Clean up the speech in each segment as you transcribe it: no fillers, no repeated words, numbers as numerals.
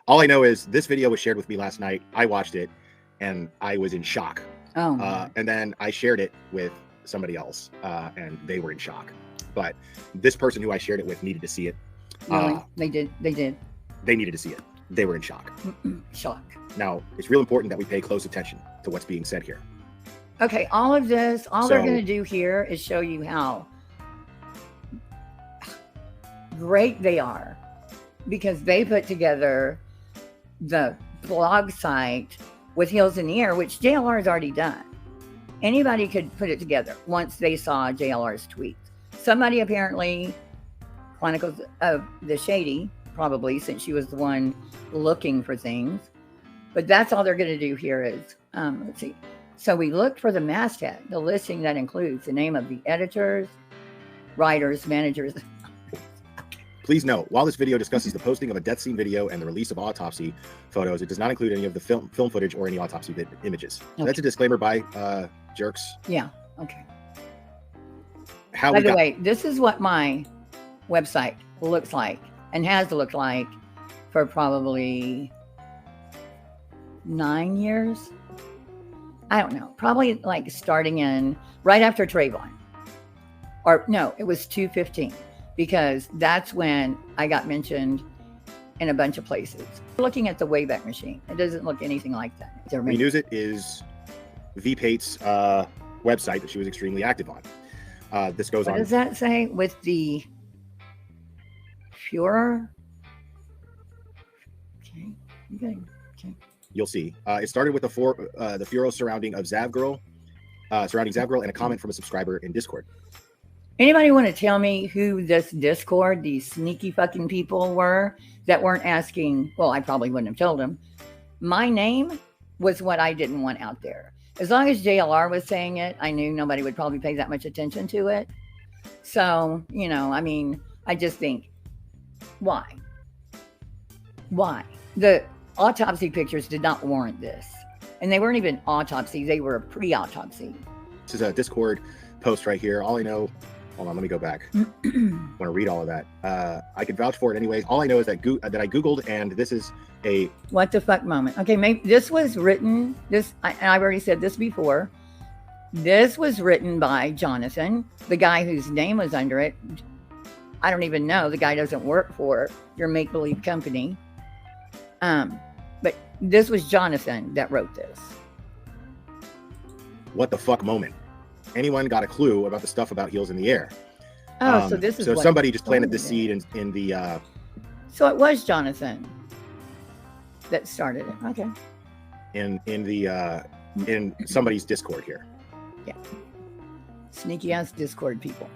All I know is this video was shared with me last night. I watched it and I was in shock. Oh, and then I shared it with somebody else and they were in shock. But this person who I shared it with needed to see it. really? They did. They needed to see it. They were in shock. Shock. Now, it's real important that we pay close attention to what's being said here. Okay, all of this, all they're going to do here is show you how great they are, because they put together the blog site with Heels in the Air, which JLR has already done. Anybody could put it together once they saw JLR's tweets. Somebody apparently, Chronicles of the Shady, probably, since she was the one looking for things. But that's all they're going to do here is, let's see. So we looked for the masthead, the listing that includes the name of the editors, writers, managers. Please note, while this video discusses the posting of a death scene video and the release of autopsy photos, it does not include any of the film footage or any autopsy images. So that's a disclaimer by jerks. Yeah, okay. By the way, this is what my website looks like and has looked like for probably 9 years. I don't know, probably like starting in right after Trayvon, or no, it was 215, because that's when I got mentioned in a bunch of places. Looking at the Wayback machine, it doesn't look anything like that. We News It is VPate's website that she was extremely active on. This goes on. What does that say with the Furor? Okay, okay. You'll see. It started with the furor surrounding Zavgirl and a comment from a subscriber in Discord. Anybody want to tell me who this Discord, these sneaky fucking people were that weren't asking? Well, I probably wouldn't have told them. My name was what I didn't want out there. As long as JLR was saying it, I knew nobody would probably pay that much attention to it. So, you know, I mean, I just think, why? Why? The autopsy pictures did not warrant this. And they weren't even autopsy, they were pre-autopsy. This is a Discord post right here. All I know, hold on, let me go back. I want to read all of that. I can vouch for it anyways. All I know is that I Googled, and this is a what the fuck moment. Okay, maybe this was written, I've already said this before. This was written by Jonathan, the guy whose name was under it. I don't even know. The guy doesn't work for your make-believe company. But this was Jonathan that wrote this. What the fuck moment. Anyone got a clue about the stuff about Heels in the Air? Oh, so this is so somebody just planted the seed in the so it was Jonathan that started it. Okay. In somebody's Discord here. Yeah. Sneaky ass Discord people.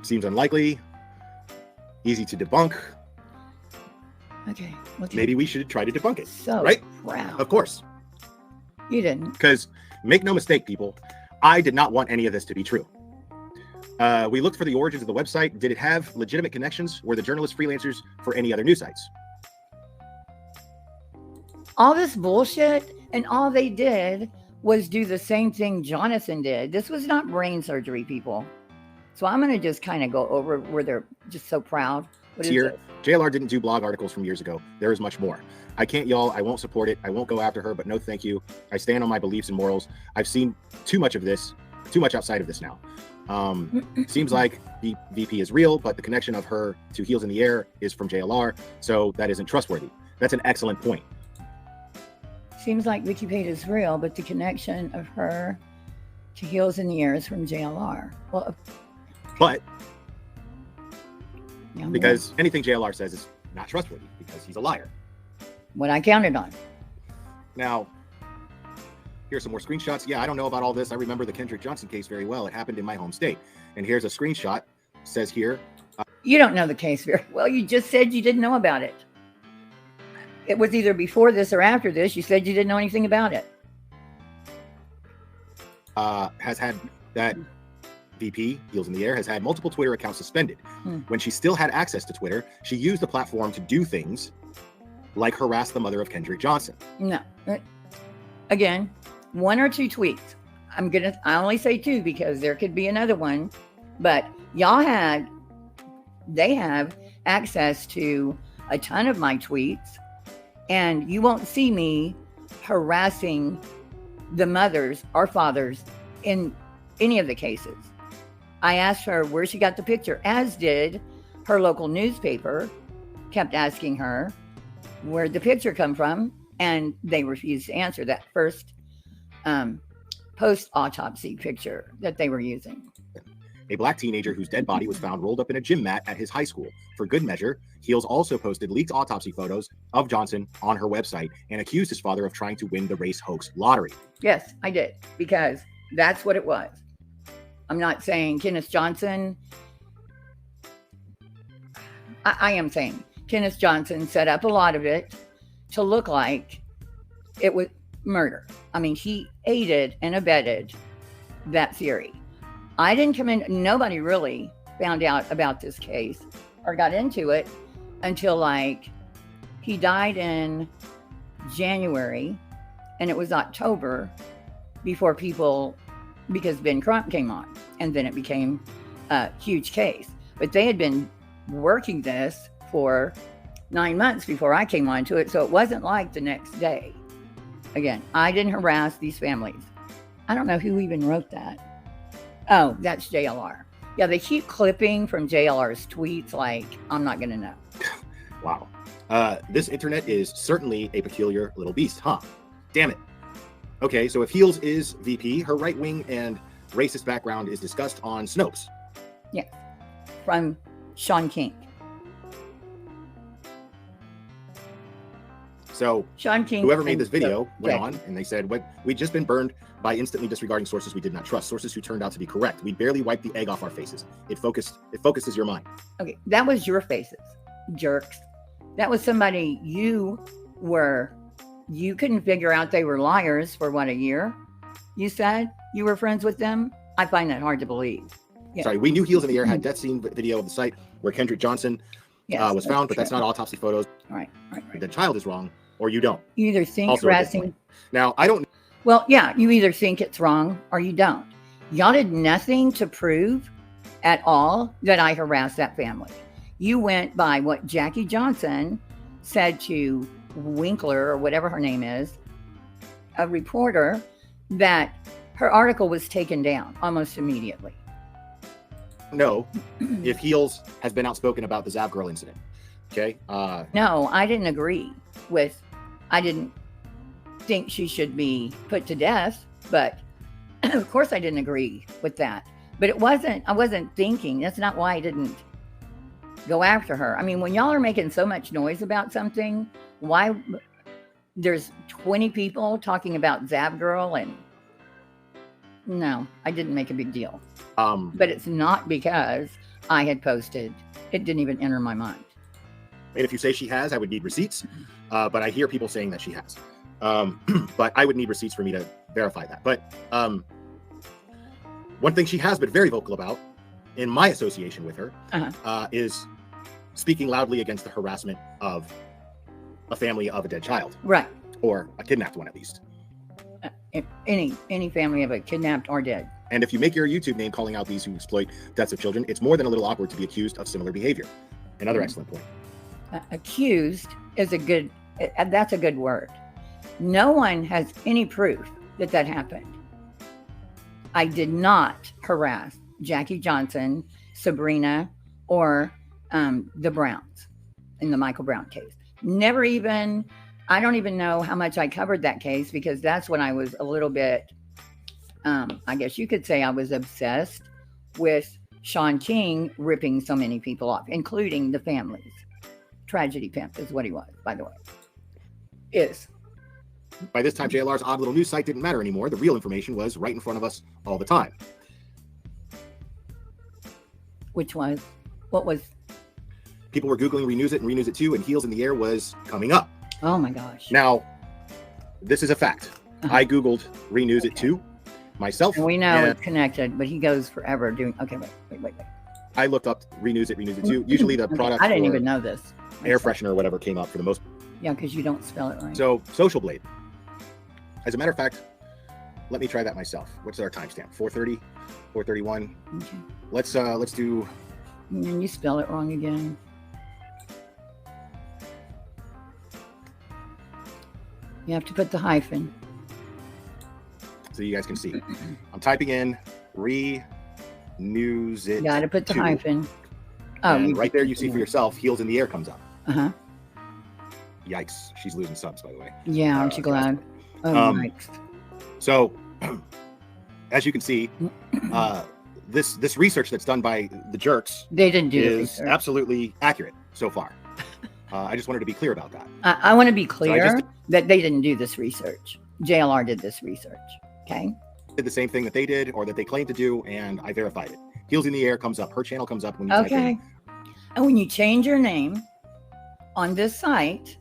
Seems unlikely. Easy to debunk. Okay. Maybe we should try to debunk it. So right? Proud. Of course. You didn't. Because make no mistake, people, I did not want any of this to be true. We looked for the origins of the website. Did it have legitimate connections? Were the journalists freelancers for any other news sites? All this bullshit, and all they did was do the same thing Jonathan did. This was not brain surgery, people. So I'm going to just kind of go over where they're just so proud. What is this? JLR didn't do blog articles from years ago. There is much more. I can't y'all. I won't support it. I won't go after her, but no thank you. I stand on my beliefs and morals. I've seen too much of this, too much outside of this now. Seems like the VP is real, but the connection of her to Heels in the Air is from JLR, so that isn't trustworthy. That's an excellent point. Seems like Wikipedia is real, but the connection of her to Heels in the Air is from JLR. Well, but yeah, because anything JLR says is not trustworthy because he's a liar. What I counted on. Now, here's some more screenshots. Yeah, I don't know about all this. I remember the Kendrick Johnson case very well. It happened in my home state. And here's a screenshot. It says here. You don't know the case very well. You just said you didn't know about it. It was either before this or after this. You said you didn't know anything about it. Has had that VP, Heels in the Air, has had multiple Twitter accounts suspended. When she still had access to Twitter, she used the platform to do things like harass the mother of Kendrick Johnson. No. Again, 1 or 2 tweets. I only say 2 because there could be another one, but they have access to a ton of my tweets, and you won't see me harassing the mothers or fathers in any of the cases. I asked her where she got the picture, as did her local newspaper, kept asking her where'd the picture come from, and they refused to answer that first post-autopsy picture that they were using. A black teenager whose dead body was found rolled up in a gym mat at his high school. For good measure, Heels also posted leaked autopsy photos of Johnson on her website and accused his father of trying to win the race hoax lottery. Yes, I did, because that's what it was. I'm not saying Kenneth Johnson. I am saying Kenneth Johnson set up a lot of it to look like it was murder. I mean, he aided and abetted that theory. I didn't come in, nobody really found out about this case or got into it until like he died in January, and it was October before people, because Ben Crump came on, and then it became a huge case. But they had been working this for 9 months before I came on to it, so it wasn't like the next day. Again, I didn't harass these families. I don't know who even wrote that. Oh, that's JLR. Yeah, they keep clipping from JLR's tweets like I'm not going to know. Wow. This internet is certainly a peculiar little beast, huh? Damn it. Okay, so if Heels is VP, her right-wing and racist background is discussed on Snopes. Yeah, from Sean King. So Sean King, whoever made this video went on and they said, we'd just been burned by instantly disregarding sources we did not trust, sources who turned out to be correct. We barely wiped the egg off our faces. It focuses your mind. Okay, that was your faces, jerks. That was somebody you couldn't figure out they were liars for what, a year? You said you were friends with them? I find that hard to believe. Yeah. Sorry, we knew Heels in the Air had death scene video of the site where Kendrick Johnson was found, but that's not autopsy photos. Right. The child is wrong, or you don't. You either think also harassing. Now, I don't. Well, yeah, you either think it's wrong or you don't. Y'all did nothing to prove at all that I harassed that family. You went by what Jackie Johnson said to Winkler, or whatever her name is, a reporter, that her article was taken down almost immediately. No, if Heels has been outspoken about the Zav Girl incident. Okay. No, I didn't agree with, I didn't think she should be put to death, but of course I didn't agree with that. But I wasn't thinking, that's not why I didn't go after her. I mean, when y'all are making so much noise about something, why there's 20 people talking about Zav Girl, and no, I didn't make a big deal. But it's not because I had posted. It didn't even enter my mind. And if you say she has, I would need receipts. But I hear people saying that she has. But I would need receipts for me to verify that. But one thing she has been very vocal about in my association with her is speaking loudly against the harassment of a family of a dead child. Right. Or a kidnapped one, at least. Any family of a kidnapped or dead. And if you make your YouTube name calling out these who exploit deaths of children, it's more than a little awkward to be accused of similar behavior. Another excellent point. Accused is that's a good word. No one has any proof that happened. I did not harass Jackie Johnson, Sabrina, or the Browns in the Michael Brown case. Never even, I don't even know how much I covered that case, because that's when I was a little bit, I guess you could say I was obsessed with Sean King ripping so many people off, including the families. Tragedy pimp is what he was, by the way. By this time, JLR's odd little news site didn't matter anymore. The real information was right in front of us all the time. Which was? What was? People were Googling Renews It and Renews It 2, and Heels in the Air was coming up. Oh my gosh. Now, this is a fact. I Googled Renews It 2 myself. And we know it's connected, but he goes forever doing, okay, wait. I looked up Renews It 2. Usually the product. I didn't even know this. Air freshener or whatever came up for the most. Yeah, because you don't spell it right. So, Social Blade. As a matter of fact, let me try that myself. What's our timestamp? 4:30, 4:31. Okay. Let's do. And you spell it wrong again. You have to put the hyphen. So you guys can see. I'm typing in renews it. Got to put the hyphen. Oh, and right there you see for yourself, Heels in the Air comes up. Uh-huh. Yikes. She's losing subs, by the way. Yeah, aren't you glad? Oh, yikes. So, as you can see, this research that's done by the jerks they didn't do is absolutely accurate so far. I just wanted to be clear about that. I want to be clear that they didn't do this research. JLR did this research. Okay. Did the same thing that they did or that they claimed to do, and I verified it. Heels in the Air comes up. Her channel comes up when you type in. And when you change your name on this site,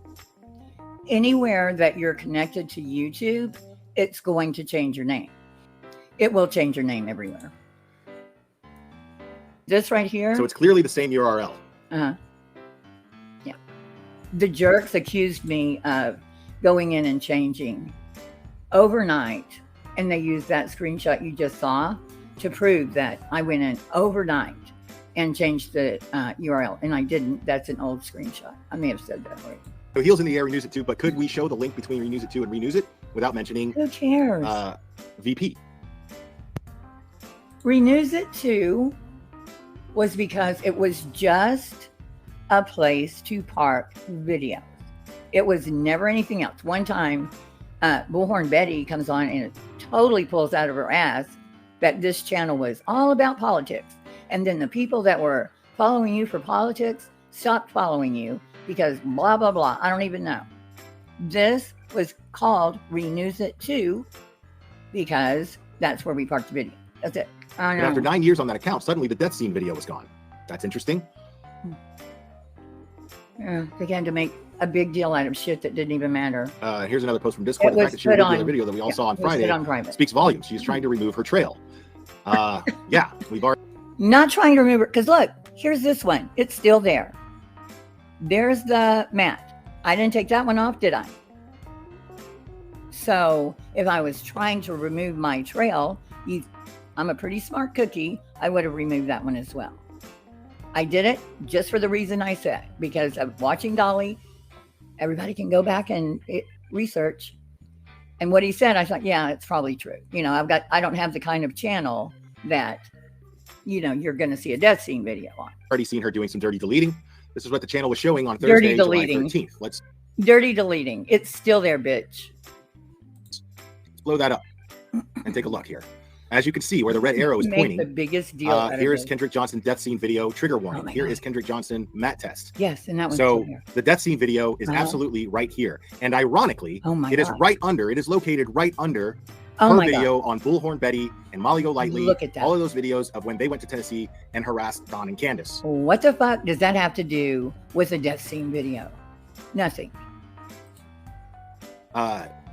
anywhere that you're connected to YouTube, it's going to change your name. It will change your name everywhere. This right here. So it's clearly the same URL. Yeah. The jerks accused me of going in and changing overnight, and they used that screenshot you just saw to prove that I went in overnight and changed the URL, and I didn't. That's an old screenshot. I may have said that already. So Heels in the Air, Renews It 2, but could we show the link between Renews It 2 and Renews It without mentioning who cares? VP? Renews It 2 was because it was just a place to park videos. It was never anything else. One time, Bullhorn Betty comes on and it totally pulls out of her ass that this channel was all about politics. And then the people that were following you for politics stopped following you because blah, blah, blah. I don't even know. This was called Renews It 2 because that's where we parked the video. That's it. And after 9 years on that account, suddenly the death scene video was gone. That's interesting. Yeah, they had to make a big deal out of shit that didn't even matter. Here's another post from Discord. The fact that she removed the video that we all saw on Friday speaks volumes. She's trying to remove her trail. Yeah, we've already... Not trying to remove it, because look, here's this one. It's still there. There's the mat. I didn't take that one off, did I? So if I was trying to remove my trail, I'm a pretty smart cookie, I would have removed that one as well. I did it just for the reason I said, because of watching Dolly. Everybody can go back and research. And what he said, I thought, yeah, it's probably true. You know, I don't have the kind of channel that, you know, you're going to see a death scene video on. Already seen her doing some dirty deleting. This is what the channel was showing on Thursday, July 13th. Dirty deleting. It's still there, bitch. Let's blow that up and take a look here. As you can see where the red arrow is pointing. The biggest deal. Here is Kendrick Johnson death scene video trigger warning. Here is Kendrick Johnson mat test. Yes, and that one's so the death scene video is absolutely right here. And ironically, it is right under, it is located right under her video on Bullhorn Betty and Molly Golightly. Look at that. All of those videos of when they went to Tennessee and harassed Don and Candace. What the fuck does that have to do with a death scene video? Nothing.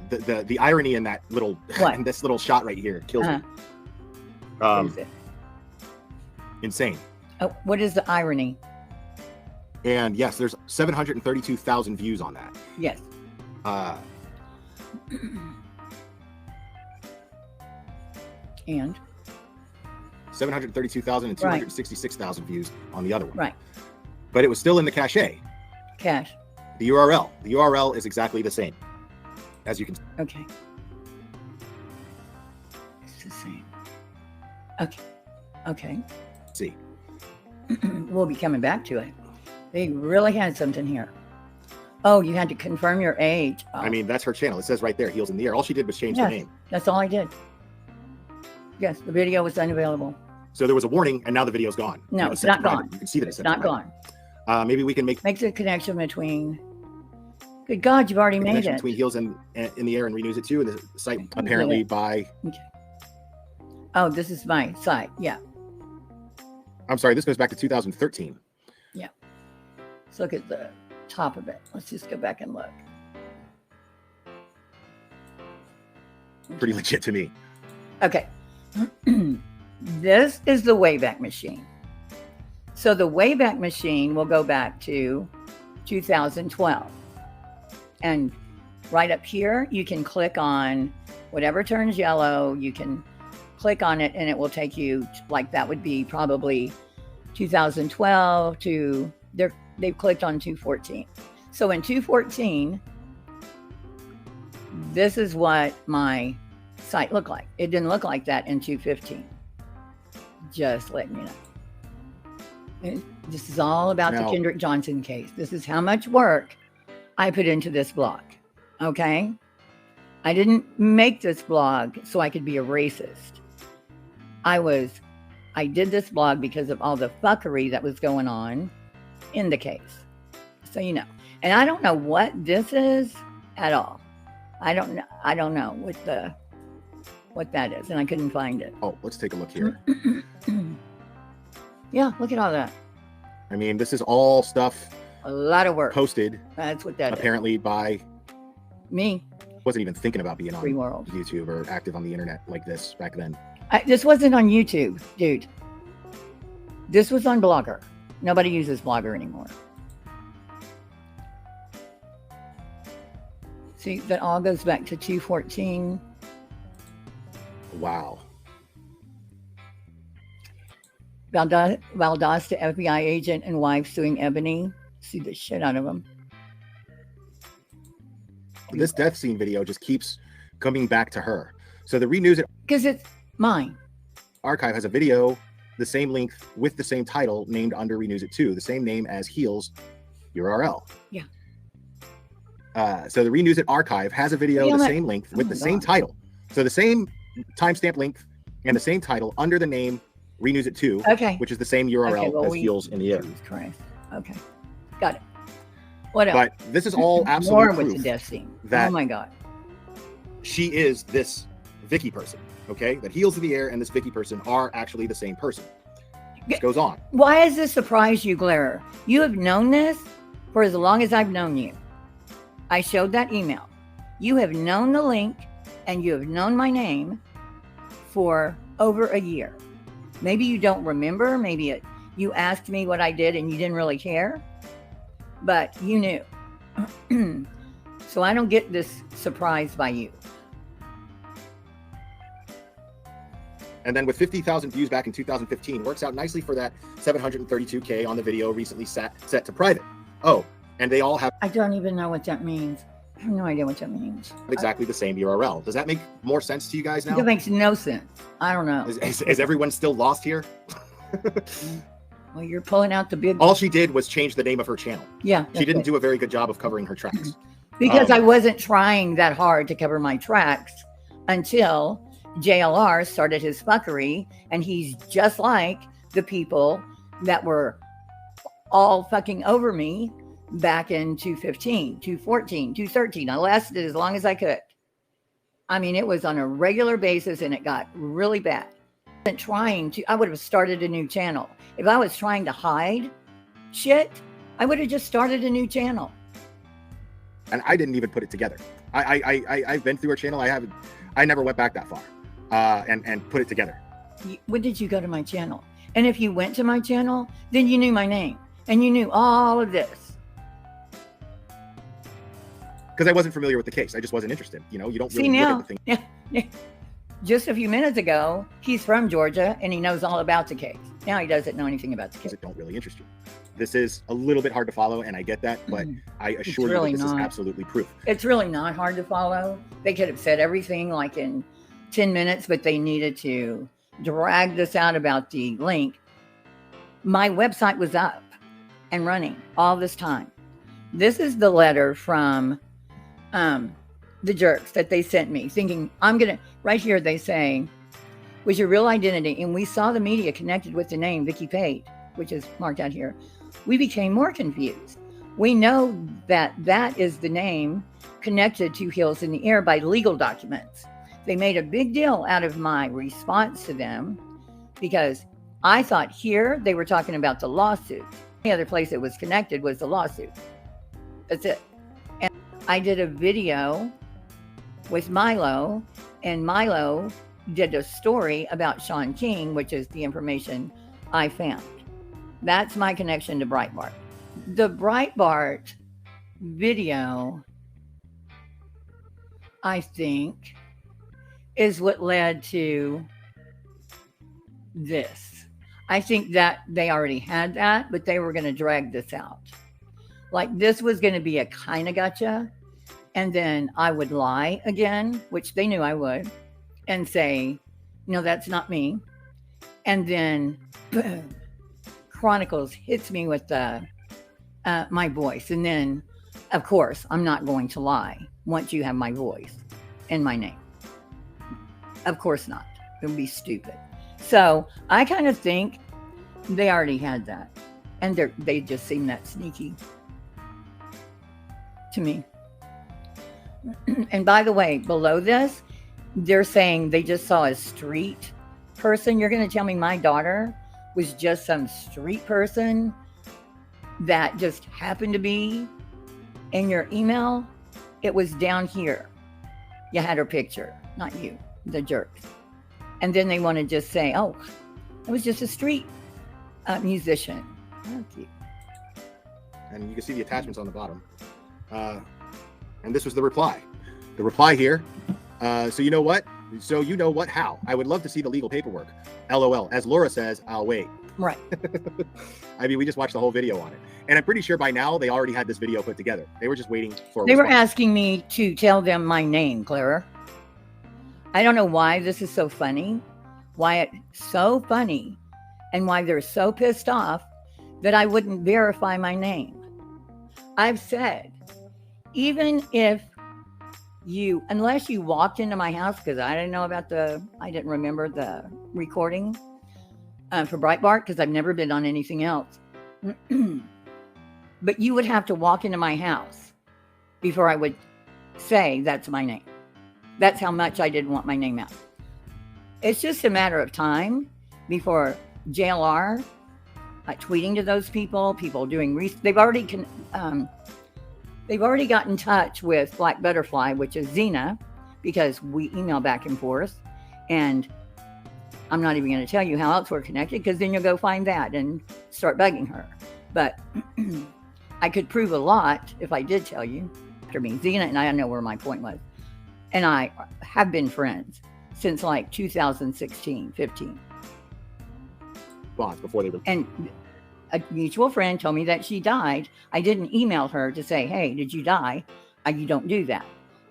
The irony in that little in this little shot right here kills me. What is it? Insane. Oh, what is the irony? And yes, there's 732,000 views on that. Yes. And 732,000 and 266,000 views on the other one. Right. But it was still in the cache. Cache. The URL. The URL is exactly the same. As you can see. Okay. It's the same. Okay. Okay. See. We'll be coming back to it. They really had something here. Oh, you had to confirm your age. Oh. I mean, that's her channel. It says right there, Heels in the Air. All she did was change her name. That's all I did. Yes, the video was unavailable. So there was a warning, and now the video's gone. No, it's not gone. You can see that it's not gone. Maybe we can make the connection between. Good God, you've already made it. Between Heels in the Air and Renews It 2, and the site apparently by. Okay. Oh, this is my site. Yeah. I'm sorry. This goes back to 2013. Yeah. Let's look at the top of it. Let's just go back and look. Pretty legit to me. Okay. This is the Wayback Machine. So the Wayback Machine will go back to 2012. And right up here, you can click on whatever turns yellow. You can click on it and it will take you, like that would be probably 2012 to, they've clicked on 214. So in 214, This is what my site looked like. It didn't look like that in 215. Just letting you know. This is all about the Kendrick Johnson case. This is how much work I put into this blog. Okay? I didn't make this blog so I could be a racist. I did this blog because of all the fuckery that was going on in the case. So you know. And I don't know what this is at all. I don't know what that is, and I couldn't find it. Oh, let's take a look here. Yeah, look at all that. I mean, this is all stuff. A lot of work Posted. That's what that apparently is. By me. Wasn't even thinking about being on Free world. YouTube or active on the internet like this back then. This wasn't on YouTube, dude. This was on Blogger. Nobody uses Blogger anymore. See, that all goes back to 214. Wow. Valdosta FBI agent and wife suing Ebony. See the shit out of them. This death scene video just keeps coming back to her. So the Renews It because it's mine. Archive has a video the same length with the same title named under Renews It 2, the same name as Heel's URL. Yeah. So the Renews It Archive has a video the same length with the same title. So the same timestamp length and the same title under the name Renews It 2, which is the same URL as Heels in the Air. Jesus Christ. Okay. Got it. What else? But this is all absolute more proof with the death scene. That oh my God. She is this Vicky person, okay? That Heels in the Air and this Vicky person are actually the same person. This goes on. Why does this surprise you, Glare? You have known this for as long as I've known you. I showed that email. You have known the link and you have known my name for over a year. Maybe you don't remember. Maybe you asked me what I did and you didn't really care, but you knew. So I don't get this surprised by you. And then with 50,000 views back in 2015, works out nicely for that 732K on the video recently set to private. Oh, and they all have... I don't even know what that means. I have no idea what that means. Exactly the same URL. Does that make more sense to you guys now? That makes no sense. I don't know. Is everyone still lost here? Well, you're pulling out the big... All she did was change the name of her channel. Yeah. She didn't do a very good job of covering her tracks. Because I wasn't trying that hard to cover my tracks until JLR started his fuckery, and he's just like the people that were all fucking over me back in 215, 214, 213. I lasted as long as I could. I mean, it was on a regular basis and it got really bad. I would have started a new channel. If I was trying to hide shit, I would have just started a new channel. And I didn't even put it together. I've been through her channel. I never went back that far and put it together. When did you go to my channel? And if you went to my channel, then you knew my name and you knew all of this. Because I wasn't familiar with the case. I just wasn't interested. You know, you don't really look at the thing. Just a few minutes ago, he's from Georgia and he knows all about the case. Now he doesn't know anything about the case. It don't really interest you. This is a little bit hard to follow, and I get that, but I assure you that this is absolutely proof. It's really not hard to follow. They could have said everything like in 10 minutes, but they needed to drag this out about the link. My website was up and running all this time. This is the letter from the jerks that they sent me, thinking right here they say, was your real identity, and we saw the media connected with the name Vicky Pate, which is marked out here. We became more confused. We know that that is the name connected to Heels in the Air by legal documents. They made a big deal out of my response to them because I thought here they were talking about the lawsuit. The other place it was connected was the lawsuit. That's it. And I did a video with Milo, and Milo did a story about Sean King, which is the information I found. That's my connection to Breitbart. The Breitbart video, I think, is what led to this. I think that they already had that, but they were going to drag this out. Like this was going to be a kind of gotcha. And then I would lie again, which they knew I would, and say, no, that's not me. And then boom, Chronicles hits me with my voice. And then, of course, I'm not going to lie once you have my voice and my name. Of course not. It would be stupid. So I kind of think they already had that. And they just seem that sneaky to me. And by the way, below this, they're saying they just saw a street person. You're going to tell me my daughter was just some street person that just happened to be in your email? It was down here. You had her picture, not you, the jerk. And then they want to just say, oh, it was just a street musician. Thank you. And you can see the attachments on the bottom. And this was the reply. The reply here. So you know what? So you know what? How? I would love to see the legal paperwork. LOL. As Laura says, I'll wait. Right. I mean, we just watched the whole video on it. And I'm pretty sure by now they already had this video put together. They were just waiting for They were asking me to tell them my name, Clara. I don't know why this is so funny, why it's so funny, and why they're so pissed off that I wouldn't verify my name. I've said, even if you, unless you walked into my house, because I didn't remember the recording for Breitbart, because I've never been on anything else. But you would have to walk into my house before I would say that's my name. That's how much I didn't want my name out. It's just a matter of time before JLR, tweeting to those people doing research. They've already got in touch with Black Butterfly, which is Zena, because we email back and forth. And I'm not even going to tell you how else we're connected, because then you'll go find that and start bugging her. But I could prove a lot if I did tell you. After me, Zena and I know where my point was. And I have been friends since like 2016, 15. Bonds before they were. And a mutual friend told me that she died. I didn't email her to say, hey, did you die? You don't do that.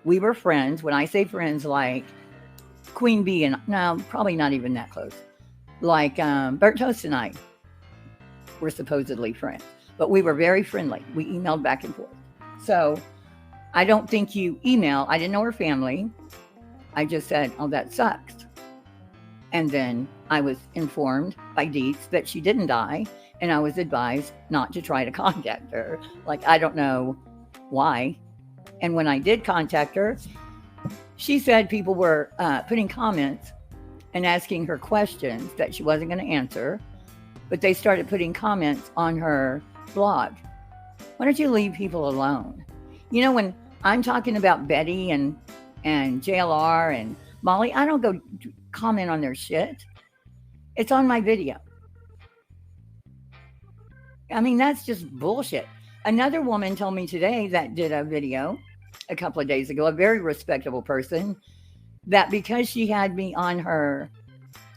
We were friends. When I say friends, like Queen Bee and, no, probably not even that close. Like Bert Toast and I were supposedly friends. But we were very friendly. We emailed back and forth. So I don't think you email. I didn't know her family. I just said, oh, that sucks. And then I was informed by Dietz that she didn't die. And I was advised not to try to contact her. Like, I don't know why. And when I did contact her, she said people were putting comments and asking her questions that she wasn't going to answer. But they started putting comments on her blog. Why don't you leave people alone? You know, when I'm talking about Betty and JLR and Molly, I don't go comment on their shit. It's on my video. I mean, that's just bullshit. Another woman told me today that did a video a couple of days ago, a very respectable person, that because she had me on her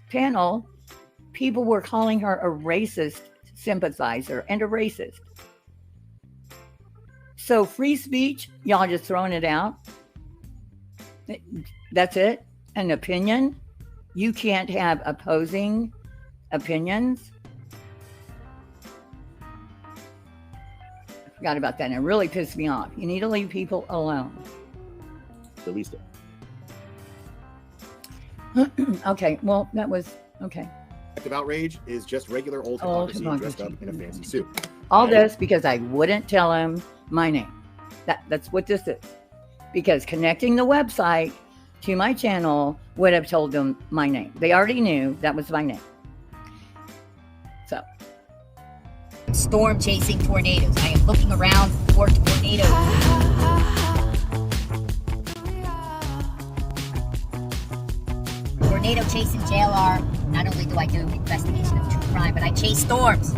panel, people were calling her a racist sympathizer and a racist. So free speech, y'all just throwing it out. That's it. An opinion. You can't have opposing opinions. I forgot about that, and it really pissed me off. You need to leave people alone. Released it. Okay, well, that was okay. Active outrage is just regular old hypocrisy dressed up in a fancy suit. All this because I wouldn't tell him my name. That's what this is. Because connecting the website to my channel would have told them my name. They already knew that was my name. So. Storm chasing tornadoes. I am looking around for tornadoes. Tornado chasing JLR. Not only do I do investigation of true crime, but I chase storms.